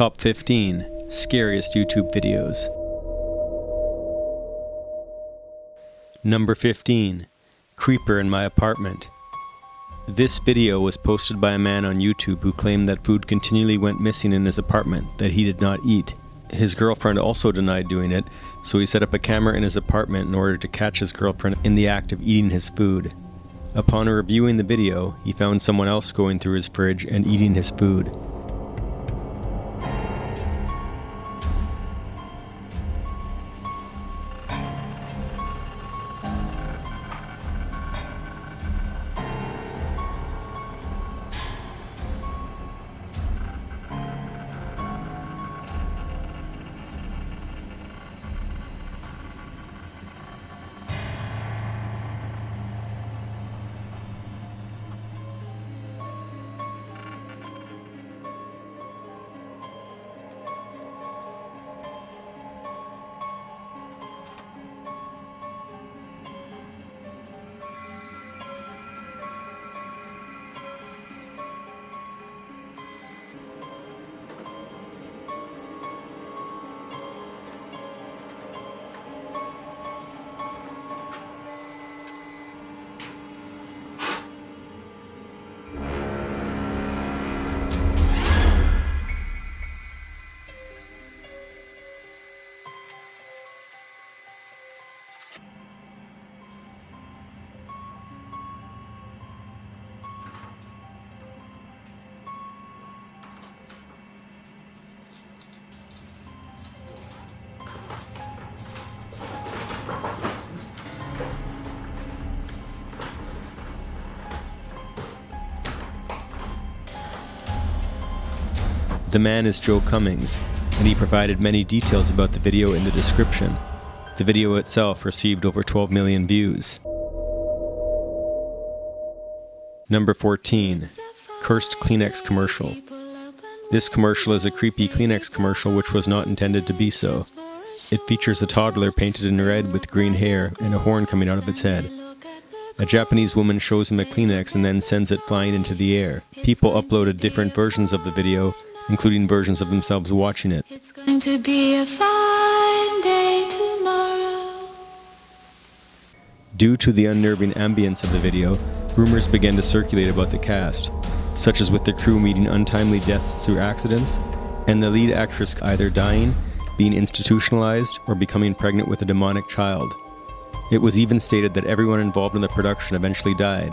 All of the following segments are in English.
Top 15 Scariest YouTube Videos. Number 15. Creeper in my apartment. This video was posted by a man on YouTube who claimed that food continually went missing in his apartment that he did not eat. His girlfriend also denied doing it, so he set up a camera in his apartment in order to catch his girlfriend in the act of eating his food. Upon reviewing the video, he found someone else going through his fridge and eating his food. The man is Joe Cummings, and he provided many details about the video in the description. The video itself received over 12 million views. Number 14. Cursed Kleenex Commercial. This commercial is a creepy Kleenex commercial which was not intended to be so. It features a toddler painted in red with green hair and a horn coming out of its head. A Japanese woman shows him a Kleenex and then sends it flying into the air. People uploaded different versions of the video, including versions of themselves watching it. It's going to be a fine day tomorrow. Due to the unnerving ambience of the video, rumors began to circulate about the cast, such as with the crew meeting untimely deaths through accidents, and the lead actress either dying, being institutionalized, or becoming pregnant with a demonic child. It was even stated that everyone involved in the production eventually died.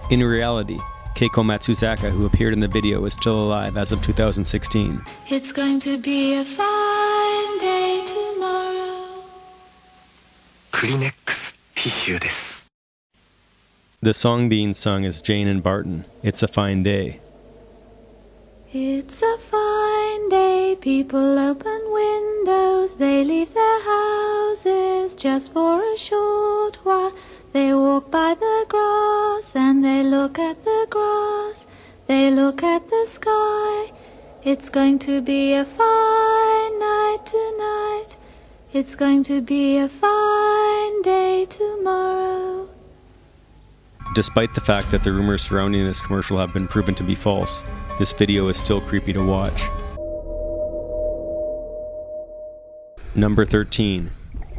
In reality, Keiko Matsuzaka, who appeared in the video, is still alive as of 2016. It's going to be a fine day tomorrow. Kleenex tissue desu. The song being sung is Jane and Barton, It's a Fine Day. It's a fine day, people open windows, they leave their houses just for a short while. They walk by the grass and they look at the grass, they look at the sky. It's going to be a fine night tonight, it's going to be a fine day tomorrow. Despite the fact that the rumors surrounding this commercial have been proven to be false, this video is still creepy to watch. Number 13.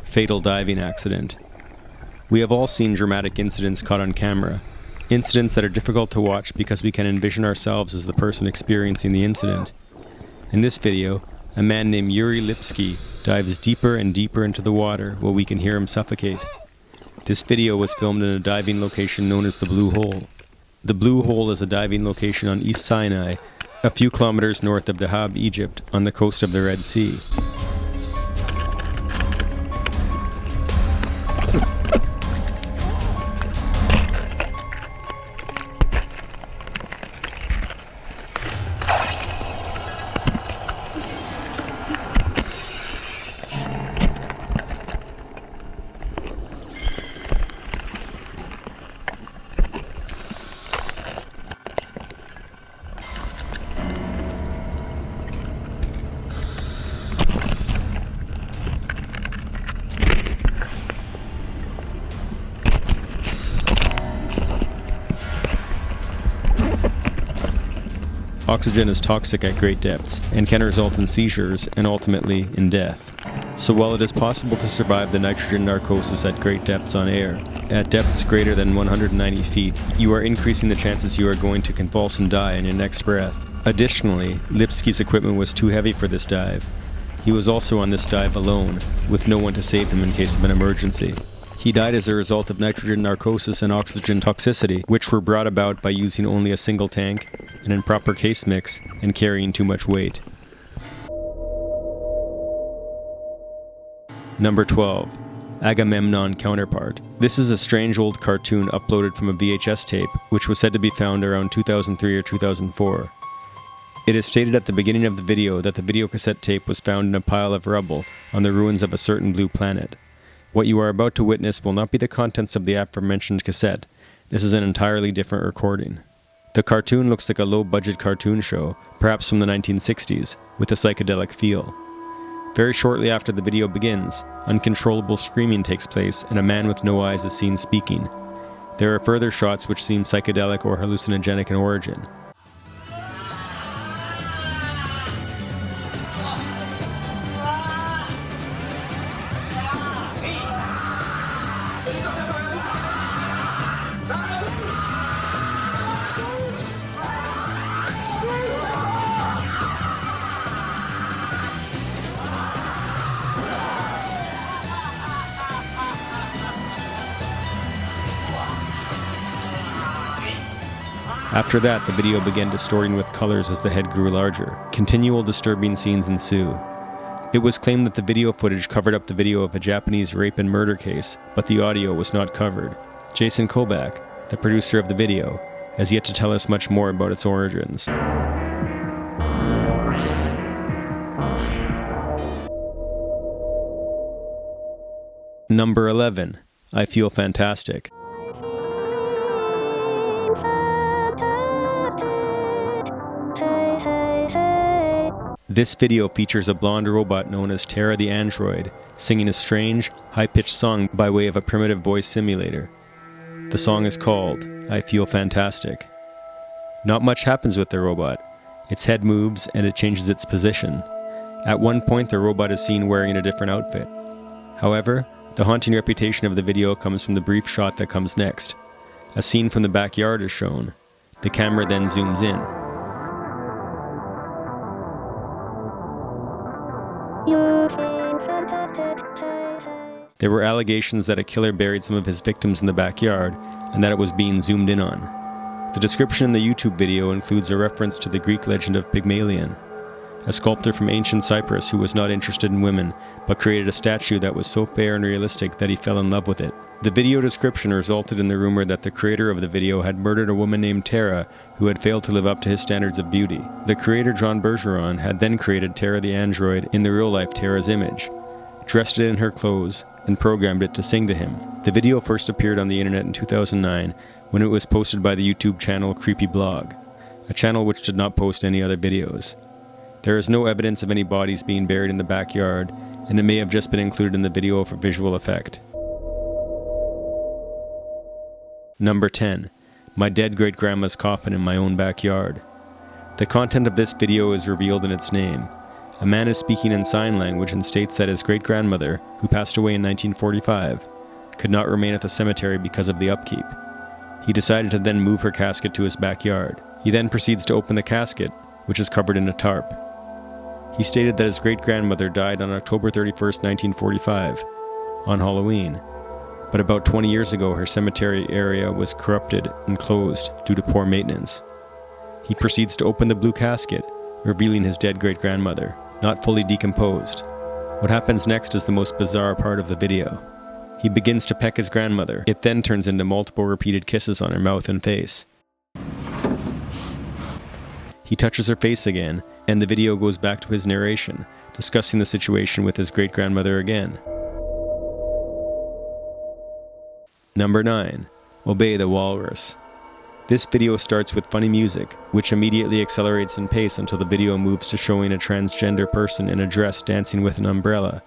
Fatal diving accident. We have all seen dramatic incidents caught on camera. Incidents that are difficult to watch because we can envision ourselves as the person experiencing the incident. In this video, a man named Yuri Lipsky dives deeper and deeper into the water while we can hear him suffocate. This video was filmed in a diving location known as the Blue Hole. The Blue Hole is a diving location on East Sinai, a few kilometers north of Dahab, Egypt, on the coast of the Red Sea. Oxygen is toxic at great depths and can result in seizures and ultimately in death. So while it is possible to survive the nitrogen narcosis at great depths on air, at depths greater than 190 feet, you are increasing the chances you are going to convulse and die in your next breath. Additionally, Lipsky's equipment was too heavy for this dive. He was also on this dive alone, with no one to save him in case of an emergency. He died as a result of nitrogen narcosis and oxygen toxicity, which were brought about by using only a single tank, an improper case mix, and carrying too much weight. Number 12. Agamemnon Counterpart. This is a strange old cartoon uploaded from a VHS tape, which was said to be found around 2003 or 2004. It is stated at the beginning of the video that the videocassette tape was found in a pile of rubble on the ruins of a certain blue planet. What you are about to witness will not be the contents of the aforementioned cassette. This is an entirely different recording. The cartoon looks like a low-budget cartoon show, perhaps from the 1960s, with a psychedelic feel. Very shortly after the video begins, uncontrollable screaming takes place and a man with no eyes is seen speaking. There are further shots which seem psychedelic or hallucinogenic in origin. After that, the video began distorting with colors as the head grew larger. Continual disturbing scenes ensue. It was claimed that the video footage covered up the video of a Japanese rape and murder case, but the audio was not covered. Jason Kobach, the producer of the video, has yet to tell us much more about its origins. Number 11. I Feel Fantastic. This video features a blonde robot known as Tara the Android, singing a strange, high-pitched song by way of a primitive voice simulator. The song is called I Feel Fantastic. Not much happens with the robot. Its head moves and it changes its position. At one point, the robot is seen wearing a different outfit. However, the haunting reputation of the video comes from the brief shot that comes next. A scene from the backyard is shown. The camera then zooms in. There were allegations that a killer buried some of his victims in the backyard, and that it was being zoomed in on. The description in the YouTube video includes a reference to the Greek legend of Pygmalion, a sculptor from ancient Cyprus who was not interested in women, but created a statue that was so fair and realistic that he fell in love with it. The video description resulted in the rumor that the creator of the video had murdered a woman named Tara who had failed to live up to his standards of beauty. The creator, John Bergeron, had then created Tara the android in the real-life Tara's image, dressed it in her clothes, and programmed it to sing to him. The video first appeared on the internet in 2009 when it was posted by the YouTube channel Creepy Blog, a channel which did not post any other videos. There is no evidence of any bodies being buried in the backyard, and it may have just been included in the video for visual effect. Number 10. My dead great-grandma's coffin in my own backyard. The content of this video is revealed in its name. A man is speaking in sign language and states that his great-grandmother, who passed away in 1945, could not remain at the cemetery because of the upkeep. He decided to then move her casket to his backyard. He then proceeds to open the casket, which is covered in a tarp. He stated that his great-grandmother died on October 31st, 1945, on Halloween, but about 20 years ago her cemetery area was corrupted and closed due to poor maintenance. He proceeds to open the blue casket, revealing his dead great-grandmother, not fully decomposed. What happens next is the most bizarre part of the video. He begins to peck his grandmother. It then turns into multiple repeated kisses on her mouth and face. He touches her face again, and the video goes back to his narration, discussing the situation with his great-grandmother again. Number 9. Obey the Walrus. This video starts with funny music, which immediately accelerates in pace until the video moves to showing a transgender person in a dress dancing with an umbrella.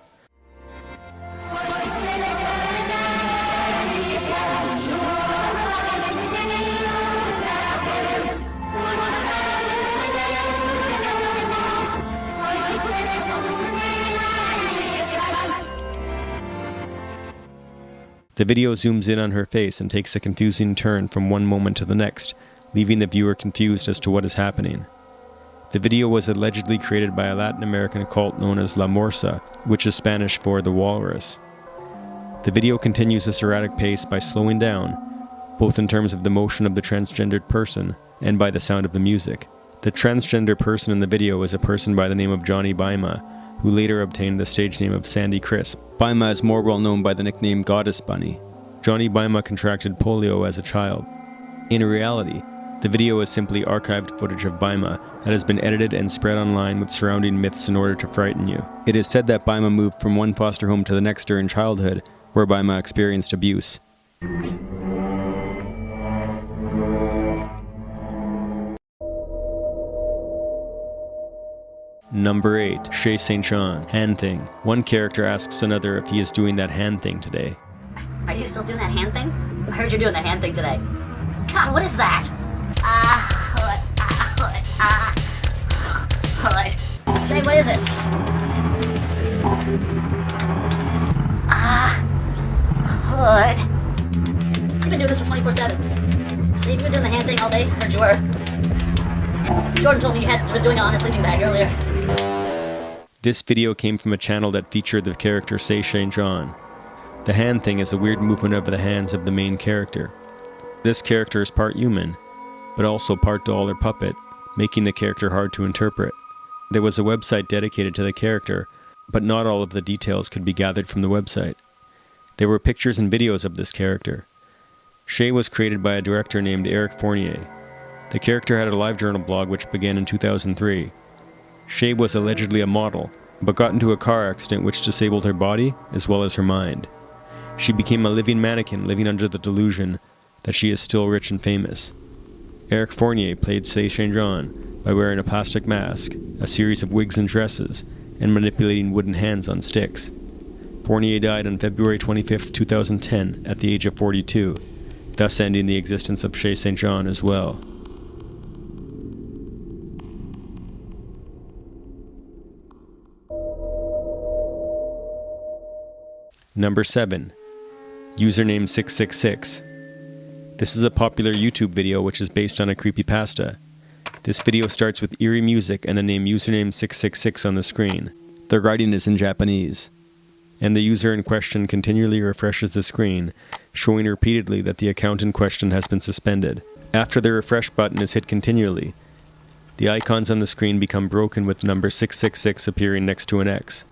The video zooms in on her face and takes a confusing turn from one moment to the next, leaving the viewer confused as to what is happening. The video was allegedly created by a Latin American cult known as La Morsa, which is Spanish for the walrus. The video continues this erratic pace by slowing down, both in terms of the motion of the transgendered person and by the sound of the music. The transgender person in the video is a person by the name of Johnny Baima, who later obtained the stage name of Sandy Crisp. Baima is more well known by the nickname Goddess Bunny. Johnny Baima contracted polio as a child. In reality, the video is simply archived footage of Baima that has been edited and spread online with surrounding myths in order to frighten you. It is said that Baima moved from one foster home to the next during childhood, where Baima experienced abuse. Number 8. Shan Shan. Hand thing. One character asks another if he is doing that hand thing today. Are you still doing that hand thing? I heard you're doing that hand thing today. God, what is that? Shay, what is it? Hood. You've been doing this for 24/7. Shay, you've been doing the hand thing all day? I heard you were. Jordan told me you had been doing it on a sleeping bag earlier. This video came from a channel that featured the character Shan Shan. The hand thing is a weird movement of the hands of the main character. This character is part human, but also part doll or puppet, making the character hard to interpret. There was a website dedicated to the character, but not all of the details could be gathered from the website. There were pictures and videos of this character. Shay was created by a director named Eric Fournier. The character had a LiveJournal blog which began in 2003. Shay was allegedly a model, but got into a car accident which disabled her body as well as her mind. She became a living mannequin living under the delusion that she is still rich and famous. Eric Fournier played Shan Shan by wearing a plastic mask, a series of wigs and dresses, and manipulating wooden hands on sticks. Fournier died on February 25, 2010 at the age of 42, thus ending the existence of Shan Shan as well. Number 7. Username 666. This is a popular YouTube video which is based on a creepypasta. This video starts with eerie music and the name username 666 on the screen. The writing is in Japanese, and the user in question continually refreshes the screen, showing repeatedly that the account in question has been suspended. After the refresh button is hit continually, the icons on the screen become broken with the number 666 appearing next to an X.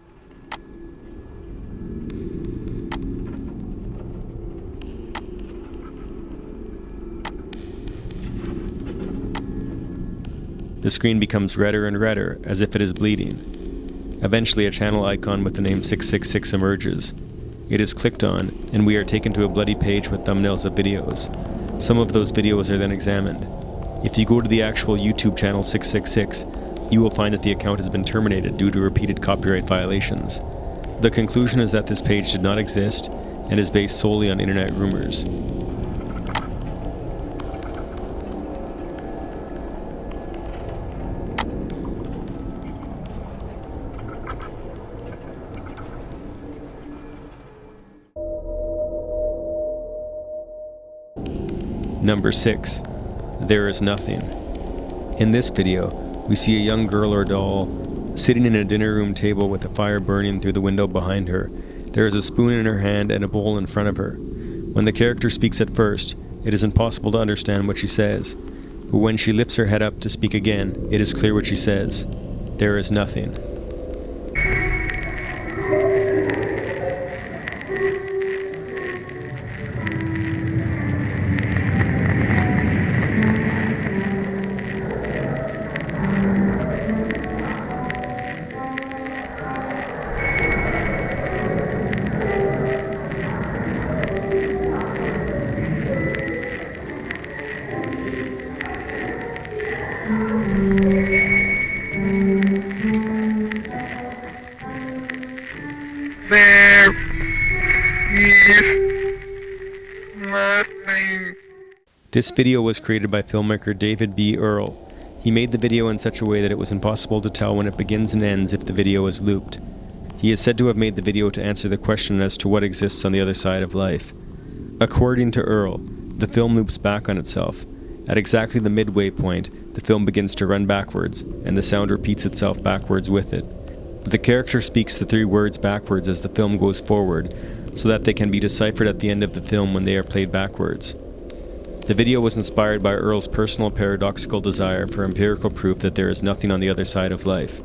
The screen becomes redder and redder, as if it is bleeding. Eventually a channel icon with the name 666 emerges. It is clicked on, and we are taken to a bloody page with thumbnails of videos. Some of those videos are then examined. If you go to the actual YouTube channel 666, you will find that the account has been terminated due to repeated copyright violations. The conclusion is that this page did not exist, and is based solely on internet rumors. Number 6. There is nothing. In this video, we see a young girl or doll sitting in a dinner room table with a fire burning through the window behind her. There is a spoon in her hand and a bowl in front of her. When the character speaks at first, it is impossible to understand what she says, but when she lifts her head up to speak again, it is clear what she says. There is nothing. There is nothing. This video was created by filmmaker David B. Earl. He made the video in such a way that it was impossible to tell when it begins and ends if the video is looped. He is said to have made the video to answer the question as to what exists on the other side of life. According to Earl, the film loops back on itself. At exactly the midway point, the film begins to run backwards, and the sound repeats itself backwards with it. The character speaks the 3 words backwards as the film goes forward, so that they can be deciphered at the end of the film when they are played backwards. The video was inspired by Earl's personal paradoxical desire for empirical proof that there is nothing on the other side of life.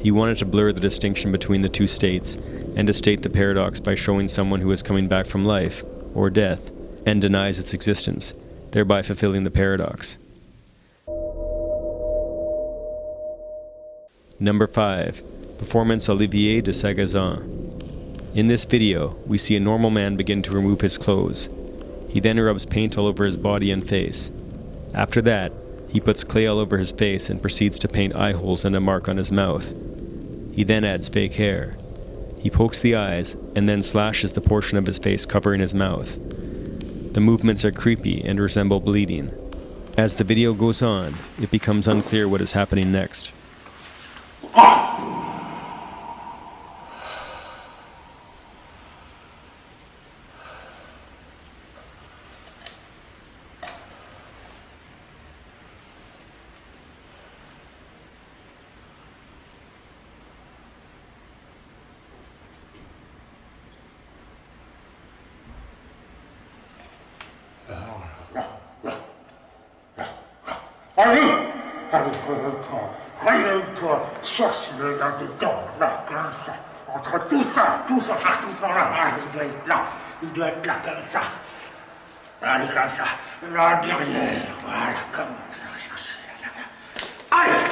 He wanted to blur the distinction between the 2 states, and to state the paradox by showing someone who is coming back from life, or death, and denies its existence, thereby fulfilling the paradox. Number 5. Performance Olivier de Sagazan. In this video, we see a normal man begin to remove his clothes. He then rubs paint all over his body and face. After that, he puts clay all over his face and proceeds to paint eye holes and a mark on his mouth. He then adds fake hair. He pokes the eyes and then slashes the portion of his face covering his mouth. The movements are creepy and resemble bleeding. As the video goes on, it becomes unclear what is happening next. Cherche-le là-dedans, là, comme ça. Entre tout ça, là, il doit être là. Il doit être là, comme ça. Allez, comme ça. Là, derrière. Voilà, comme ça. Cherchez. Là. Allez!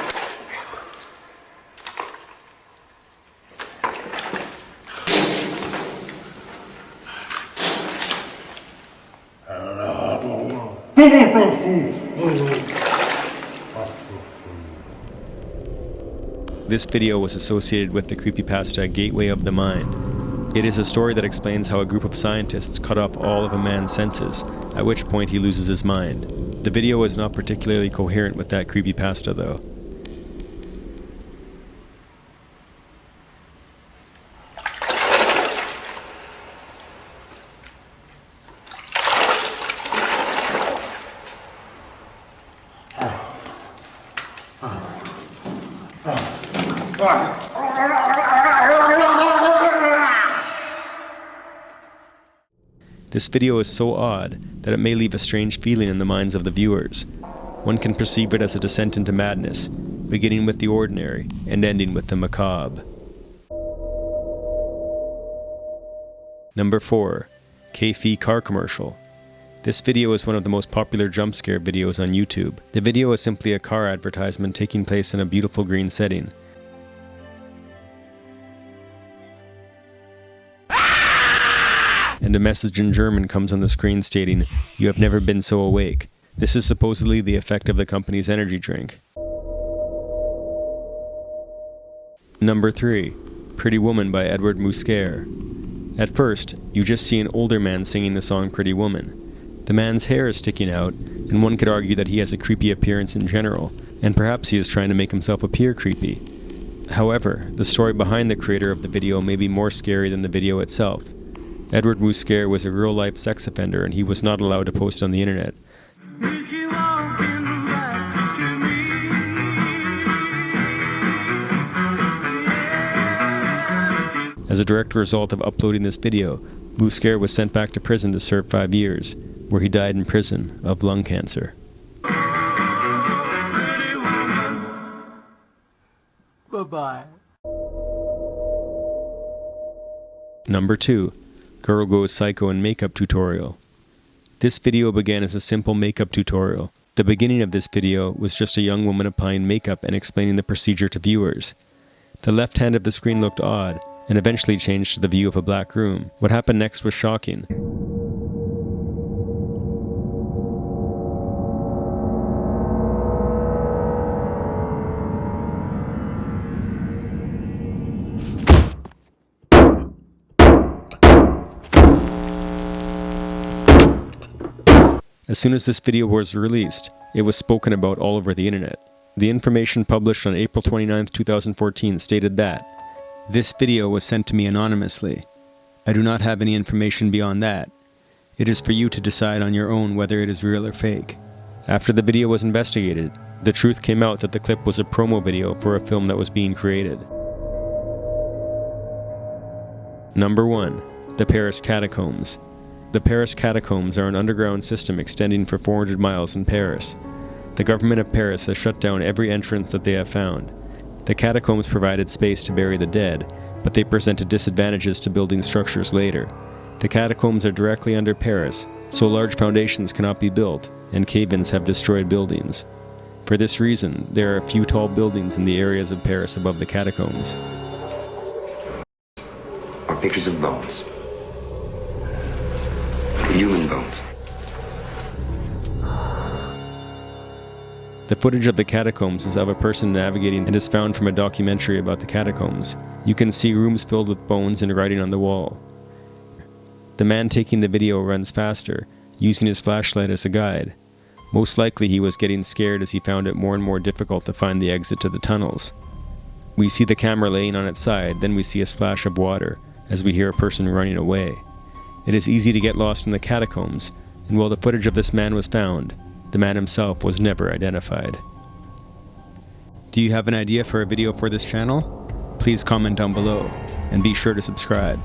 This video was associated with the creepypasta Gateway of the Mind. It is a story that explains how a group of scientists cut off all of a man's senses, at which point he loses his mind. The video is not particularly coherent with that creepypasta though. This video is so odd that it may leave a strange feeling in the minds of the viewers. One can perceive it as a descent into madness, beginning with the ordinary and ending with the macabre. Number 4. K-Fi car commercial. This video is one of the most popular jump scare videos on YouTube. The video is simply a car advertisement taking place in a beautiful green setting. And a message in German comes on the screen stating, "You have never been so awake." This is supposedly the effect of the company's energy drink. Number 3. Pretty Woman by Edward Musquer. At first, you just see an older man singing the song Pretty Woman. The man's hair is sticking out, and one could argue that he has a creepy appearance in general, and perhaps he is trying to make himself appear creepy. However, the story behind the creator of the video may be more scary than the video itself. Edward Musquer was a real-life sex offender and he was not allowed to post on the internet. As a direct result of uploading this video, Musquer was sent back to prison to serve 5 years, where he died in prison of lung cancer. Bye-bye. Number 2. Girl Goes Psycho in Makeup Tutorial. This video began as a simple makeup tutorial. The beginning of this video was just a young woman applying makeup and explaining the procedure to viewers. The left hand of the screen looked odd, and eventually changed to the view of a black room. What happened next was shocking. As soon as this video was released, it was spoken about all over the internet. The information published on April 29, 2014 stated that, "This video was sent to me anonymously. I do not have any information beyond that. It is for you to decide on your own whether it is real or fake. After the video was investigated, the truth came out that the clip was a promo video for a film that was being created. Number 1. The Paris Catacombs. The Paris Catacombs are an underground system extending for 400 miles in Paris. The government of Paris has shut down every entrance that they have found. The catacombs provided space to bury the dead, but they presented disadvantages to building structures later. The catacombs are directly under Paris, so large foundations cannot be built, and cave-ins have destroyed buildings. For this reason, there are few tall buildings in the areas of Paris above the catacombs. Are pictures of bones. Human bones. The footage of the catacombs is of a person navigating and is found from a documentary about the catacombs. You can see rooms filled with bones and writing on the wall. The man taking the video runs faster, using his flashlight as a guide. Most likely he was getting scared as he found it more and more difficult to find the exit to the tunnels. We see the camera laying on its side, then we see a splash of water, as we hear a person running away. It is easy to get lost in the catacombs, and while the footage of this man was found, the man himself was never identified. Do you have an idea for a video for this channel? Please comment down below, and be sure to subscribe.